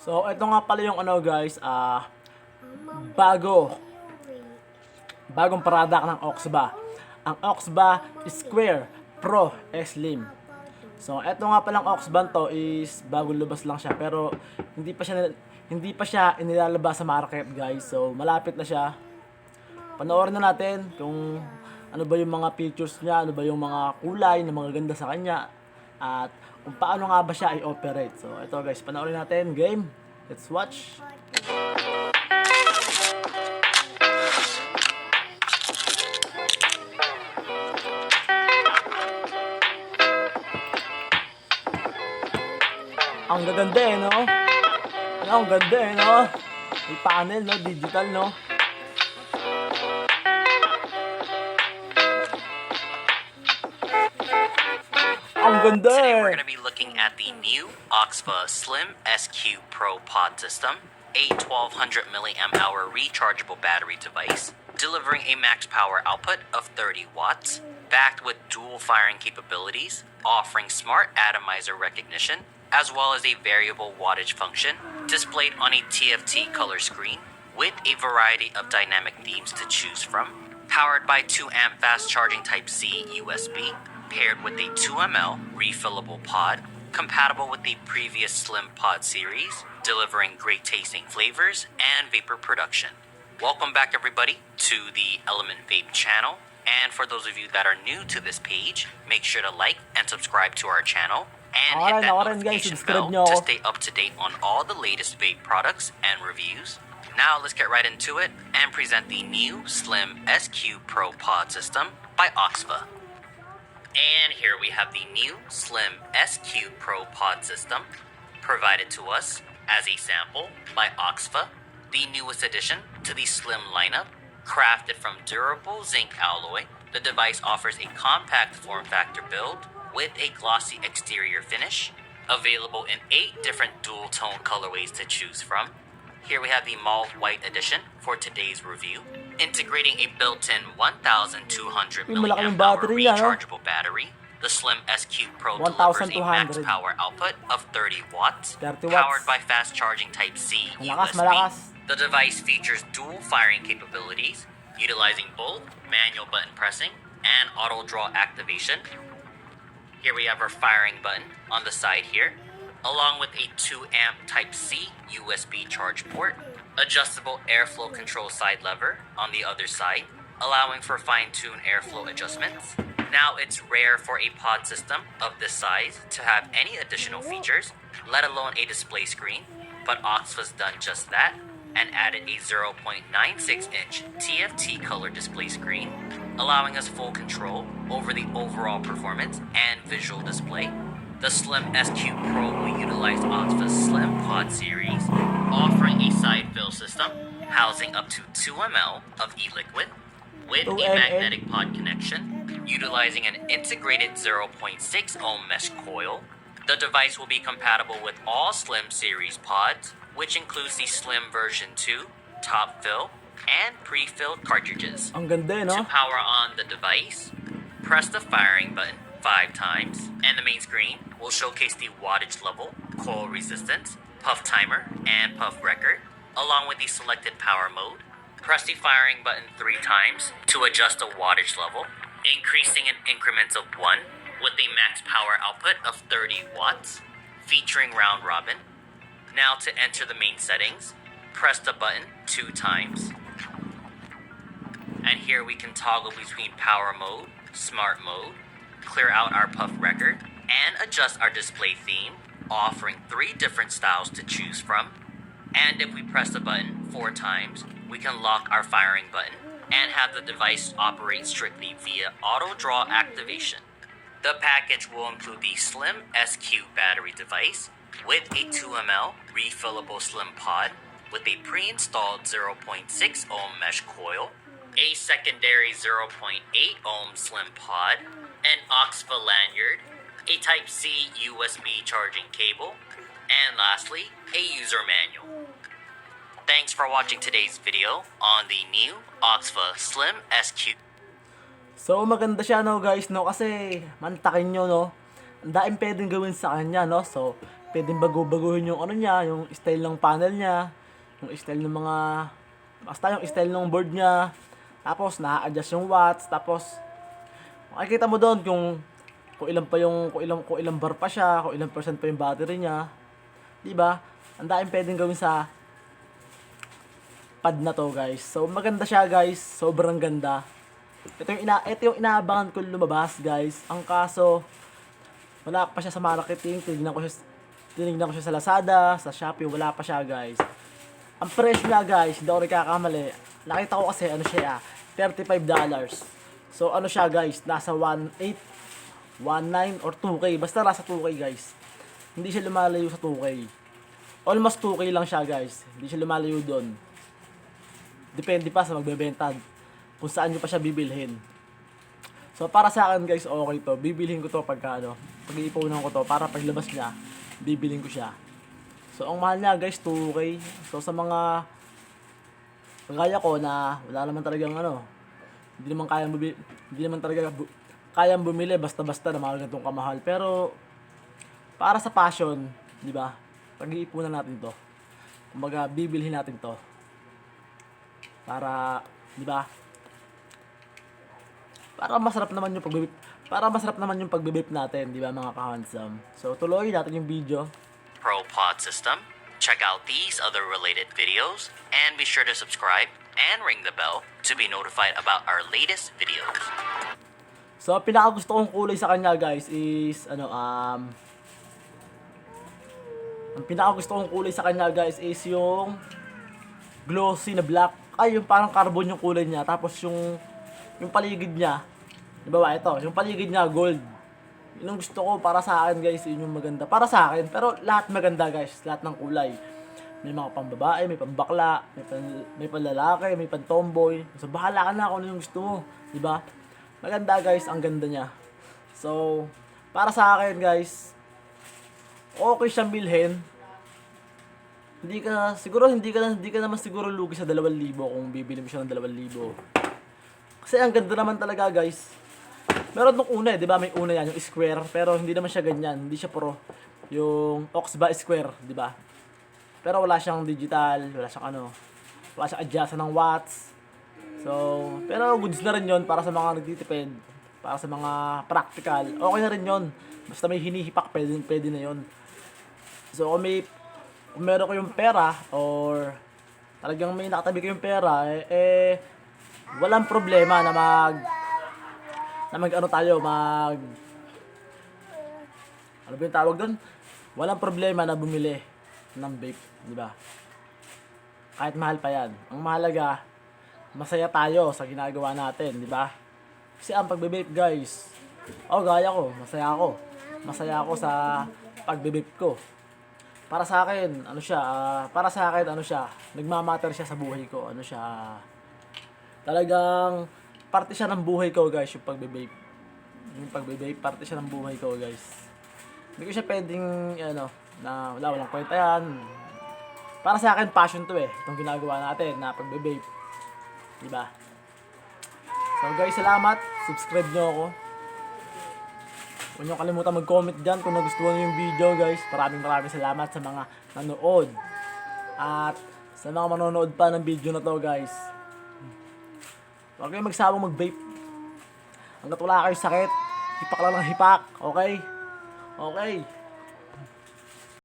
So, ito nga pala yung ano guys, bagong product ng oxva. Ang oxva Square Pro xlim. So, ito nga palang oxva to is bagong lubas lang siya pero hindi pa siya inilalabas sa market guys. So, malapit na siya. Panoorin na natin kung ano ba yung mga features niya, ano ba yung mga kulay na mga ganda sa kanya, at kung paano nga ba siya i-operate. So, ito guys, panoorin natin. Game. Let's watch. Ang gaganda eh, no? Ang ganda eh, no? May panel, no? Digital, no? Ang ganda Today eh. we're going to be looking at the new oxva Slim SQ Pro Pod System, a 1200 mAh rechargeable battery device, delivering a max power output of 30 watts, backed with dual firing capabilities, offering smart atomizer recognition, as well as a variable wattage function displayed on a TFT color screen with a variety of dynamic themes to choose from, powered by 2 amp fast charging Type-C USB, paired with a 2 ml refillable pod, compatible with the previous Slim Pod series, delivering great tasting flavors and vapor production. Welcome back everybody to the Element Vape channel, and for those of you that are new to this page, make sure to like and subscribe to our channel and hit that notification bell to stay up to date on all the latest vape products and reviews. Now let's get right into it and present the new Slim SQ Pro Pod System by Oxva. And here we have the new Slim SQ Pro Pod System, provided to us as a sample by Oxva, the newest addition to the Slim lineup. Crafted from durable zinc alloy, the device offers a compact form factor build with a glossy exterior finish, available in 8 different dual tone colorways to choose from. Here we have the mauve white edition for today's review, integrating a built-in 1,200 mAh rechargeable battery. The Slim SQ Pro delivers a max power output of 30 watts, powered by fast charging Type-C USB. The device features dual firing capabilities, utilizing both manual button pressing and auto draw activation. Here we have our firing button on the side here, along with a 2 amp Type-C USB charge port, adjustable airflow control side lever on the other side, allowing for fine-tuned airflow adjustments. Now, it's rare for a pod system of this size to have any additional features, let alone a display screen, but Oxva's done just that and added a 0.96-inch TFT color display screen, allowing us full control over the overall performance and visual display. The Slim SQ Pro will utilize Oxva's Slim Pod series, offering a side fill system housing up to 2 ml of e-liquid with a magnetic pod connection, utilizing an integrated 0.6 ohm mesh coil. The device will be compatible with all Slim series pods, which includes the Slim version 2, top fill, and pre-filled cartridges. Ang ganda, no? To power on the device, press the firing button 5 times, and the main screen will showcase the wattage level, coil resistance, puff timer, and puff record, along with the selected power mode. Press the firing button 3 times to adjust the wattage level, increasing in increments of 1 with a max power output of 30 watts, featuring round robin. Now to enter the main settings, press the button 2 times. And here we can toggle between power mode, smart mode, clear out our puff record, and adjust our display theme, offering 3 different styles to choose from. And if we press the button 4 times, we can lock our firing button and have the device operate strictly via auto draw activation. The package will include the Slim SQ battery device with a 2 ml refillable Slim pod with a pre-installed 0.6 ohm mesh coil, a secondary 0.8 ohm Slim pod, an Oxva lanyard, a Type-C USB charging cable, and lastly, a user manual. Thanks for watching today's video on the new Oxva Slim SQ. So, maganda siya, no, guys, no? Kasi, mantakin nyo, no? Ang daing pwedeng gawin sa kanya, no? So, pwedeng baguhin yung ano niya, yung style ng panel niya, yung style ng mga, basta yung style ng board niya. Tapos, na-adjust yung watts. Tapos, makikita mo doon kung ilan pa yung, kung ilang bar pa siya, kung ilang percent pa yung battery niya. Diba? Ang daming pwedeng gawin sa pad na to, guys. So, maganda siya, guys. Sobrang ganda. Ito yung inaabangan ko lumabas, guys. Ang kaso, wala pa siya sa marketing. Tinignan ko siya sa Lazada, sa Shopee. Wala pa siya, guys. Ang presyo niya, guys, hindi ako nagkakamali. Nakita ko kasi, ano siya, $35. So, ano siya, guys, nasa 1.8, 1.9, or 2K. Basta nasa 2K, guys. Hindi siya lumalayo sa 2K. Almost 2K lang siya, guys. Hindi siya lumalayo doon. Depende pa sa magbebenta kung saan nyo pa siya bibilhin. So, para sa akin, guys, okay to. Bibilhin ko to pagka, pag-iipunan ko to, para paglabas niya, bibilhin ko siya. So, ang mahal niya, guys, 2K. So, sa mga kagaya ko na wala naman talagang hindi naman kayang bumili basta-basta na mga ganitong kamahal. Pero, para sa passion, di ba? Pag-iipunan natin to. Kumbaga, bibilhin natin to. Para, di ba? Para masarap naman yung pagbe-vape natin, di ba, mga ka-handsome. So, tuloy natin yung video. Pro Pod System. Check out these other related videos and be sure to subscribe and ring the bell to be notified about our latest videos. So, pinakagusto kong kulay sa kanya, guys, is ang pinakagusto kong kulay sa kanya, guys, is yung glossy na black. Ay, yung parang carbon yung kulay niya. Tapos yung paligid niya, di ba ito, yung paligid niya gold. Yun ang gusto ko para sa akin, guys, yun yung maganda. Para sa akin, pero lahat maganda, guys, lahat ng kulay. May mga pambabae, may pambakla, may panlalaki, may pantomboy. So, bahala ka na kung ano yung gusto mo, di ba? Maganda, guys, ang ganda niya. So, para sa akin, guys, okay siyang bilhin. Hindi ka naman siguro lugi sa 2,000 kung bibili mo siya ng 2,000. Kasi ang ganda naman talaga, guys. Meron nung una, di ba? May una yan, yung square, pero hindi naman siya ganyan, hindi siya pro. Yung oxva square, di ba? Pero wala siyang digital, wala siyang adjust ng watts. So, pero goods na rin 'yon para sa mga nagtitipid, para sa mga practical. Okay na rin 'yon. Basta may hinihipak, pwede na 'yon. So, kung meron kayong pera or talagang may nakatabi kayong pera, walang problema na ano ba yung tawag doon? Walang problema na bumili ng vape, di ba? Kahit mahal pa yan. Ang mahalaga, masaya tayo sa ginagawa natin, di ba? Kasi ang pagbe-vape, guys, gaya ko, masaya ako sa pagbe-vape ko. Para sa akin, nagmamatter siya sa buhay ko. Talagang parte siya ng buhay ko, guys, yung pagbe-vape. Yung pagbe-vape, parte siya ng buhay ko, guys. Hindi ko siya pwedeng, na walang kwenta yan. Para sa akin, passion to itong ginagawa natin na pagbe-vape. Diba? So, guys, salamat. Subscribe nyo ako. Huwag nyo kalimutan mag-comment dyan kung nagustuhan nyo yung video, guys. Maraming salamat sa mga nanood. At sa mga manonood pa ng video na to, guys. Huwag kayong magsawang mag-vape. Hanggat wala kayong sakit, hipak lang ng hipak. Okay? Okay.